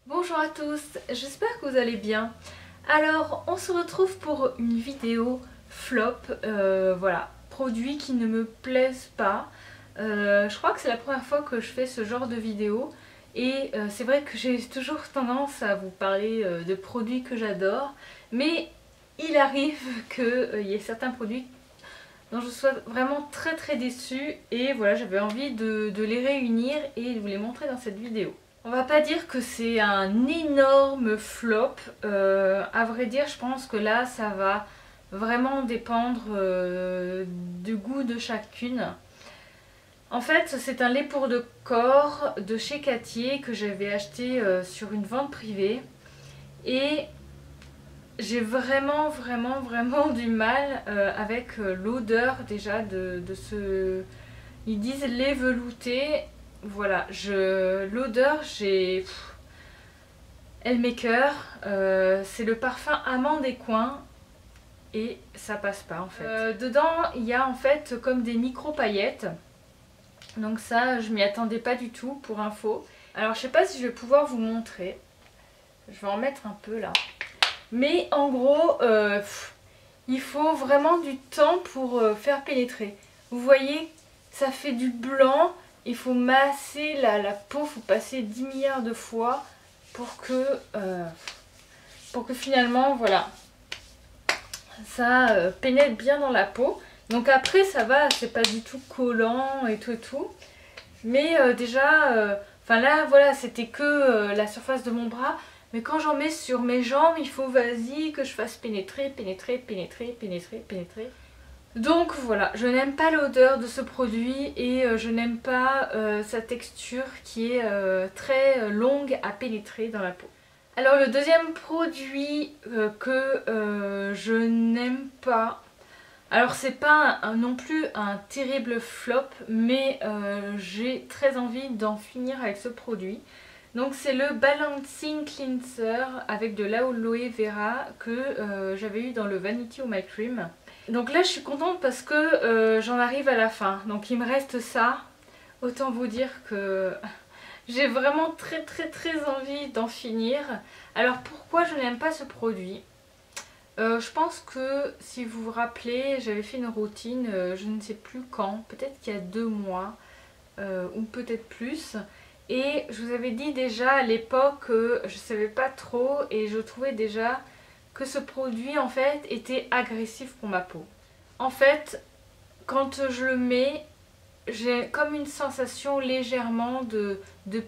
Bonjour à tous, j'espère que vous allez bien. Alors on se retrouve pour une vidéo flop, voilà, produits qui ne me plaisent pas. Je crois que c'est la première fois que je fais ce genre de vidéo et c'est vrai que j'ai toujours tendance à vous parler de produits que j'adore, mais il arrive qu'il y ait certains produits dont je sois vraiment très déçue et voilà, j'avais envie de les réunir et de vous les montrer dans cette vidéo. On va pas dire que c'est un énorme flop, à vrai dire je pense que là ça va vraiment dépendre du goût de chacune. En fait c'est un lait pour le corps de chez Cattier que j'avais acheté sur une vente privée et j'ai vraiment du mal avec l'odeur déjà de ce... Ils disent lait velouté. Voilà, l'odeur, elle m'écoeure. C'est le parfum amande des coins et ça passe pas en fait. Dedans, il y a en fait comme des micro paillettes. Donc ça, je m'y attendais pas du tout pour info. Alors je sais pas si je vais pouvoir vous montrer. Je vais en mettre un peu là. Mais en gros, il faut vraiment du temps pour faire pénétrer. Vous voyez, ça fait du blanc. Il faut masser la peau, il faut passer 10 milliards de fois pour que finalement, voilà, ça pénètre bien dans la peau. Donc après, ça va, c'est pas du tout collant et tout. Mais déjà, enfin là, voilà, c'était que la surface de mon bras. Mais quand j'en mets sur mes jambes, il faut, vas-y, que je fasse pénétrer. Donc voilà, je n'aime pas l'odeur de ce produit et je n'aime pas sa texture qui est très longue à pénétrer dans la peau. Alors le deuxième produit que je n'aime pas, alors c'est pas non plus un terrible flop, mais j'ai très envie d'en finir avec ce produit. Donc c'est le Balancing Cleanser avec de l'aloe vera que j'avais eu dans le Vanity ou My Cream. Donc là je suis contente parce que j'en arrive à la fin. Donc il me reste ça. Autant vous dire que j'ai vraiment très envie d'en finir. Alors pourquoi je n'aime pas ce produit? Je pense que si vous vous rappelez, j'avais fait une routine, je ne sais plus quand, peut-être qu'il y a 2 mois ou peut-être plus. Et je vous avais dit déjà à l'époque que je savais pas trop et je trouvais déjà que ce produit en fait était agressif pour ma peau. En fait, quand je le mets, j'ai comme une sensation légèrement de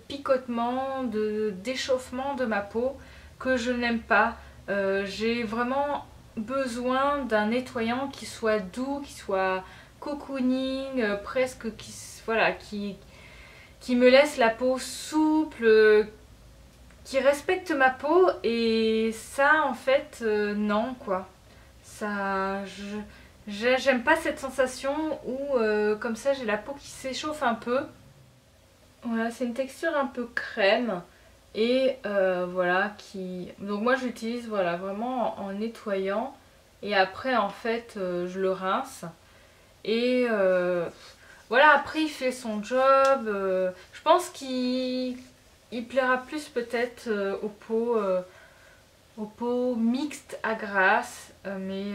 picotement, d'échauffement de ma peau que je n'aime pas. J'ai vraiment besoin d'un nettoyant qui soit doux, qui soit cocooning, presque voilà, qui me laisse la peau souple, qui respecte ma peau et ça en fait non quoi. Ça, j'aime pas cette sensation où comme ça j'ai la peau qui s'échauffe un peu. Voilà, c'est une texture un peu crème et voilà qui... Donc moi j'utilise voilà vraiment en nettoyant et après en fait je le rince et voilà, après il fait son job. Je pense qu'il plaira plus peut-être aux peaux mixtes à grasse, mais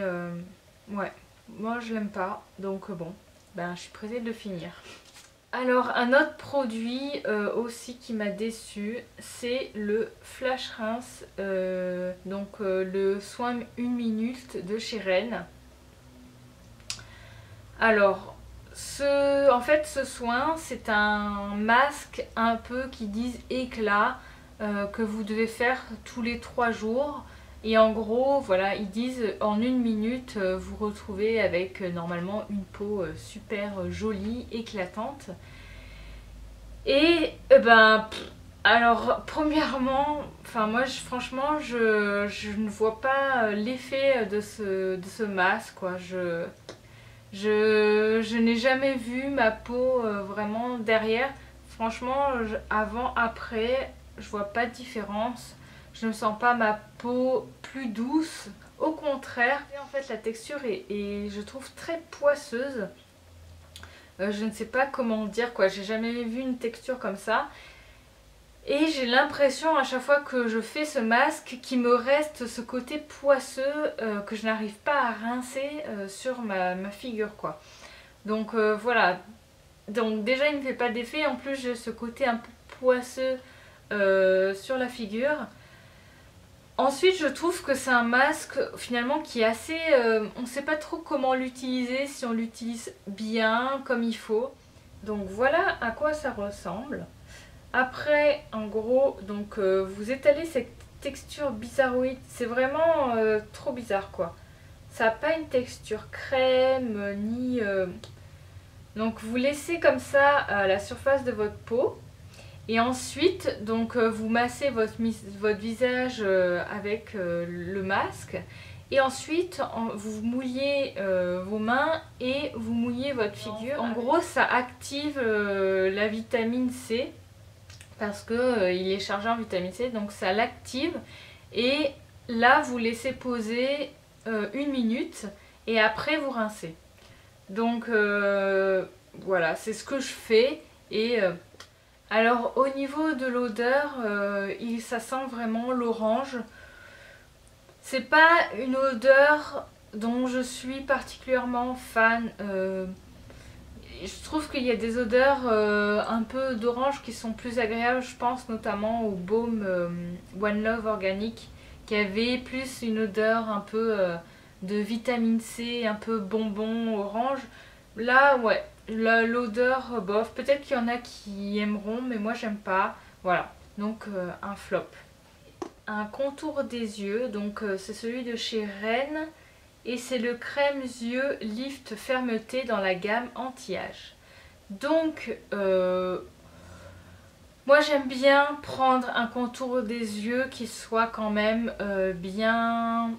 ouais, moi je l'aime pas, donc bon, ben je suis pressée de le finir. Alors un autre produit aussi qui m'a déçue, c'est le Flash Rinse, le soin 1 minute de chez Ren. Alors, en fait ce soin c'est un masque un peu qui disent éclat que vous devez faire tous les 3 jours. Et en gros, voilà, ils disent en 1 minute, vous retrouvez avec normalement une peau super jolie, éclatante. Et ben, alors premièrement, enfin moi franchement, je ne vois pas l'effet de ce masque, quoi. Je n'ai jamais vu ma peau vraiment derrière. Franchement, avant, après, je vois pas de différence. Je ne sens pas ma peau plus douce. Au contraire, en fait, la texture est je trouve, très poisseuse. Je ne sais pas comment dire quoi. J'ai jamais vu une texture comme ça. Et j'ai l'impression à chaque fois que je fais ce masque qu'il me reste ce côté poisseux que je n'arrive pas à rincer sur ma figure quoi. Donc voilà, donc déjà il ne me fait pas d'effet, en plus j'ai ce côté un peu poisseux sur la figure. Ensuite je trouve que c'est un masque finalement qui est assez... on ne sait pas trop comment l'utiliser, si on l'utilise bien, comme il faut. Donc voilà à quoi ça ressemble. Après en gros donc vous étalez cette texture bizarroïde, c'est vraiment trop bizarre quoi. Ça n'a pas une texture crème ni... Donc vous laissez comme ça à la surface de votre peau. Et ensuite, donc vous massez votre visage avec le masque. Et ensuite, vous mouillez vos mains et vous mouillez votre figure. En gros, ça active la vitamine C parce que il est chargé en vitamine C, donc ça l'active. Et là, vous laissez poser 1 minute et après vous rincez. Donc voilà, c'est ce que je fais. Et alors au niveau de l'odeur, ça sent vraiment l'orange. C'est pas une odeur dont je suis particulièrement fan. Je trouve qu'il y a des odeurs un peu d'orange qui sont plus agréables. Je pense notamment au baume One Love Organic qui avait plus une odeur un peu de vitamine C, un peu bonbon orange. Là ouais, l'odeur bof, peut-être qu'il y en a qui aimeront mais moi j'aime pas. Voilà, donc un flop. Un contour des yeux, donc c'est celui de chez Rennes et c'est le crème yeux lift fermeté dans la gamme anti-âge. Donc moi j'aime bien prendre un contour des yeux qui soit quand même bien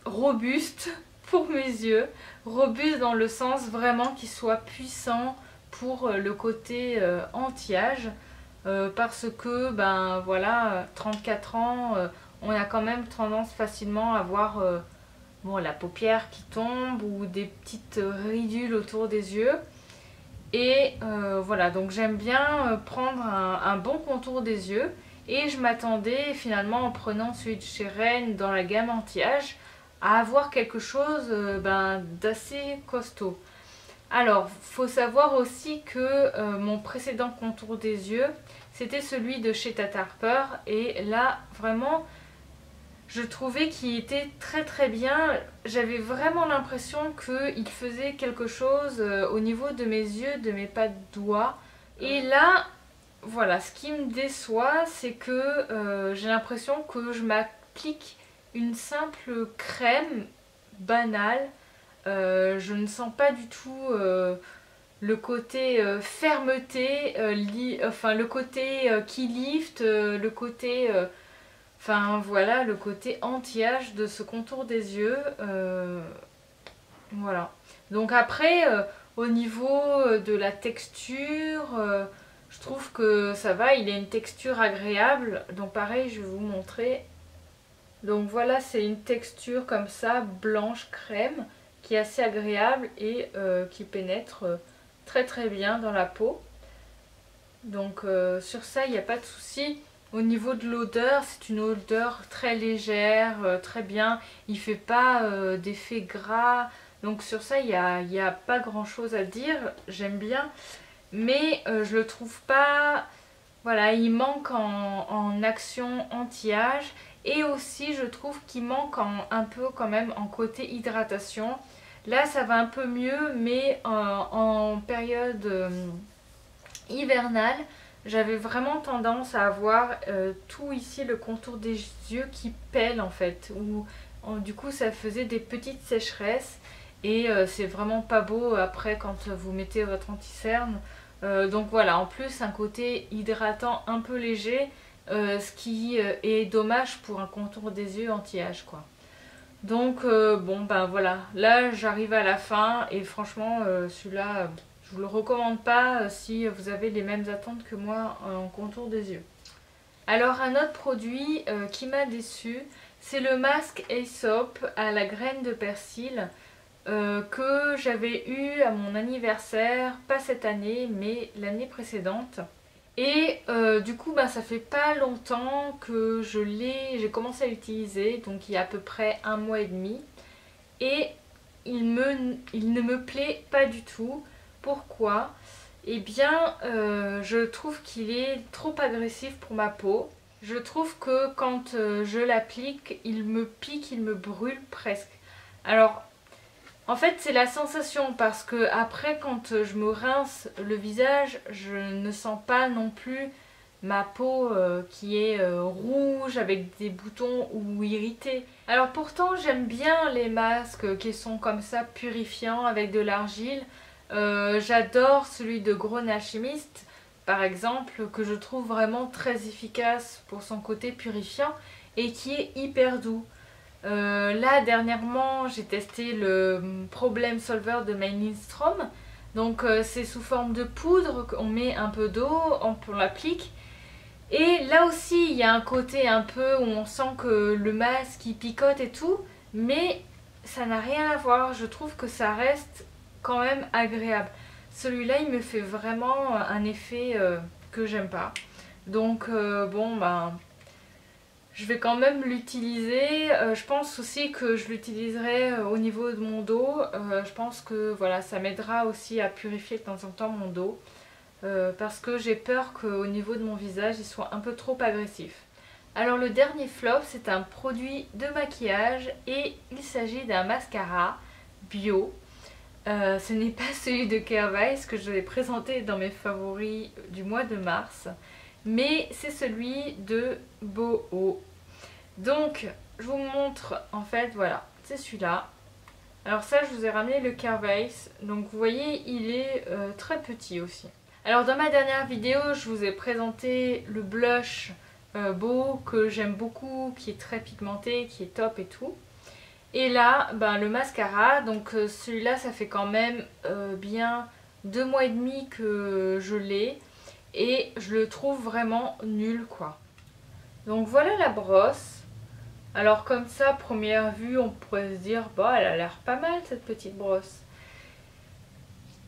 robuste pour mes yeux, robuste dans le sens vraiment qu'il soit puissant pour le côté anti-âge, parce que ben voilà, 34 ans, on a quand même tendance facilement à avoir bon, la paupière qui tombe ou des petites ridules autour des yeux. Et voilà, donc j'aime bien prendre un bon contour des yeux. Et je m'attendais finalement en prenant celui de chez Rennes dans la gamme anti-âge à avoir quelque chose d'assez costaud. Alors, faut savoir aussi que mon précédent contour des yeux, c'était celui de chez Tata Harper. Et là, vraiment, je trouvais qu'il était très très bien. J'avais vraiment l'impression qu'il faisait quelque chose au niveau de mes yeux, de mes pas de doigts. Et là, voilà, ce qui me déçoit, c'est que j'ai l'impression que je m'applique une simple crème banale. Je ne sens pas du tout le côté fermeté, enfin le côté qui lift, le côté... Enfin voilà, le côté anti-âge de ce contour des yeux. Voilà. Donc après, au niveau de la texture, je trouve que ça va, il a une texture agréable. Donc pareil, je vais vous montrer. Donc voilà, c'est une texture comme ça, blanche crème, qui est assez agréable et qui pénètre très très bien dans la peau. Donc sur ça, il n'y a pas de souci. Au niveau de l'odeur, c'est une odeur très légère, très bien. Il ne fait pas d'effet gras. Donc sur ça, il n'y a pas grand chose à dire. J'aime bien. Mais je le trouve pas... Voilà, il manque en action anti-âge. Et aussi, je trouve qu'il manque un peu quand même en côté hydratation. Là, ça va un peu mieux, mais en période hivernale, j'avais vraiment tendance à avoir tout ici, le contour des yeux qui pèle en fait. Du coup, ça faisait des petites sécheresses. Et c'est vraiment pas beau après quand vous mettez votre anti-cerne. Donc voilà, en plus un côté hydratant un peu léger. Ce qui est dommage pour un contour des yeux anti-âge quoi. Donc bon ben voilà, là j'arrive à la fin et franchement celui-là je vous le recommande pas si vous avez les mêmes attentes que moi en contour des yeux. Alors un autre produit qui m'a déçu, c'est le masque Aesop à la graine de persil que j'avais eu à mon anniversaire, pas cette année mais l'année précédente. Et du coup ça fait pas longtemps que j'ai commencé à l'utiliser, donc il y a à peu près 1 mois et demi. Et il ne me plaît pas du tout. Pourquoi? Eh bien je trouve qu'il est trop agressif pour ma peau. Je trouve que quand je l'applique, il me pique, il me brûle presque. Alors en fait c'est la sensation, parce que après quand je me rince le visage, je ne sens pas non plus ma peau qui est rouge avec des boutons ou irritée. Alors pourtant j'aime bien les masques qui sont comme ça purifiants avec de l'argile. J'adore celui de Grown Alchemist par exemple, que je trouve vraiment très efficace pour son côté purifiant et qui est hyper doux. Là dernièrement j'ai testé le Problem Solver de Lindstrom. Donc c'est sous forme de poudre, on met un peu d'eau, on l'applique. Et là aussi il y a un côté un peu où on sent que le masque il picote et tout, mais ça n'a rien à voir, je trouve que ça reste quand même agréable. Celui-là il me fait vraiment un effet que j'aime pas. Donc bon ben je vais quand même l'utiliser. Je pense aussi que je l'utiliserai au niveau de mon dos. Je pense que voilà, ça m'aidera aussi à purifier de temps en temps mon dos. Parce que j'ai peur qu'au niveau de mon visage il soit un peu trop agressif. Alors le dernier flop, c'est un produit de maquillage et il s'agit d'un mascara bio. Ce n'est pas celui de Kervice que je vais présenter dans mes favoris du mois de mars, mais c'est celui de Boho. Donc je vous montre en fait, voilà, c'est celui-là. Alors ça je vous ai ramené le Kervice, donc vous voyez il est très petit aussi. Alors dans ma dernière vidéo je vous ai présenté le blush Boho que j'aime beaucoup, qui est très pigmenté, qui est top et tout. Et là ben, le mascara, donc celui-là ça fait quand même bien 2 mois et demi que je l'ai. Et je le trouve vraiment nul quoi. Donc voilà la brosse. Alors comme ça, première vue, on pourrait se dire, bah elle a l'air pas mal cette petite brosse.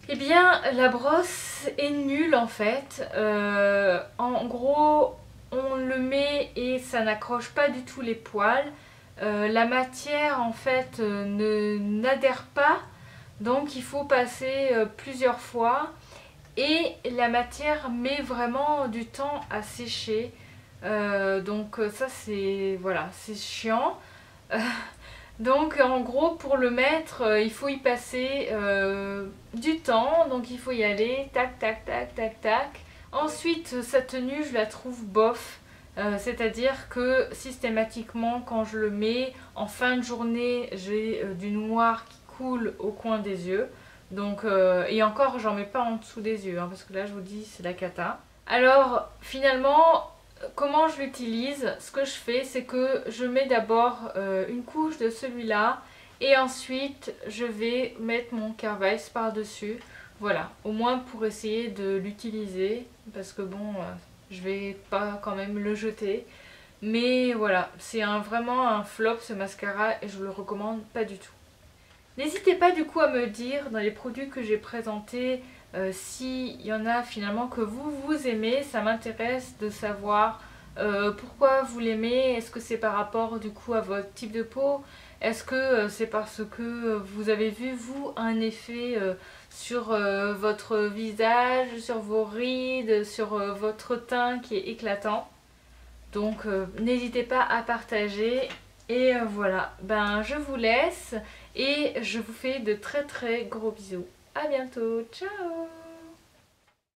Eh bien la brosse est nulle en fait. En gros, on le met et ça n'accroche pas du tout les poils. La matière en fait n'adhère pas. Donc il faut passer plusieurs fois. Et la matière met vraiment du temps à sécher. Donc ça c'est voilà, c'est chiant. Donc en gros pour le mettre il faut y passer du temps. Donc il faut y aller tac tac tac tac tac. Ensuite sa tenue je la trouve bof. C'est-à-dire que systématiquement quand je le mets en fin de journée j'ai du noir qui coule au coin des yeux. Donc, et encore j'en mets pas en dessous des yeux hein, parce que là je vous dis c'est la cata. Alors finalement comment je l'utilise, ce que je fais c'est que je mets d'abord une couche de celui-là et ensuite je vais mettre mon Kervice par dessus. Voilà, au moins pour essayer de l'utiliser parce que bon je vais pas quand même le jeter. Mais voilà, c'est vraiment un flop ce mascara et je le recommande pas du tout. N'hésitez pas du coup à me dire dans les produits que j'ai présentés s'il y en a finalement que vous aimez. Ça m'intéresse de savoir pourquoi vous l'aimez. Est-ce que c'est par rapport du coup à votre type de peau? Est-ce que c'est parce que vous avez vu vous un effet sur votre visage, sur vos rides, sur votre teint qui est éclatant? Donc n'hésitez pas à partager. Et voilà, ben je vous laisse et je vous fais de très gros bisous. À bientôt, ciao!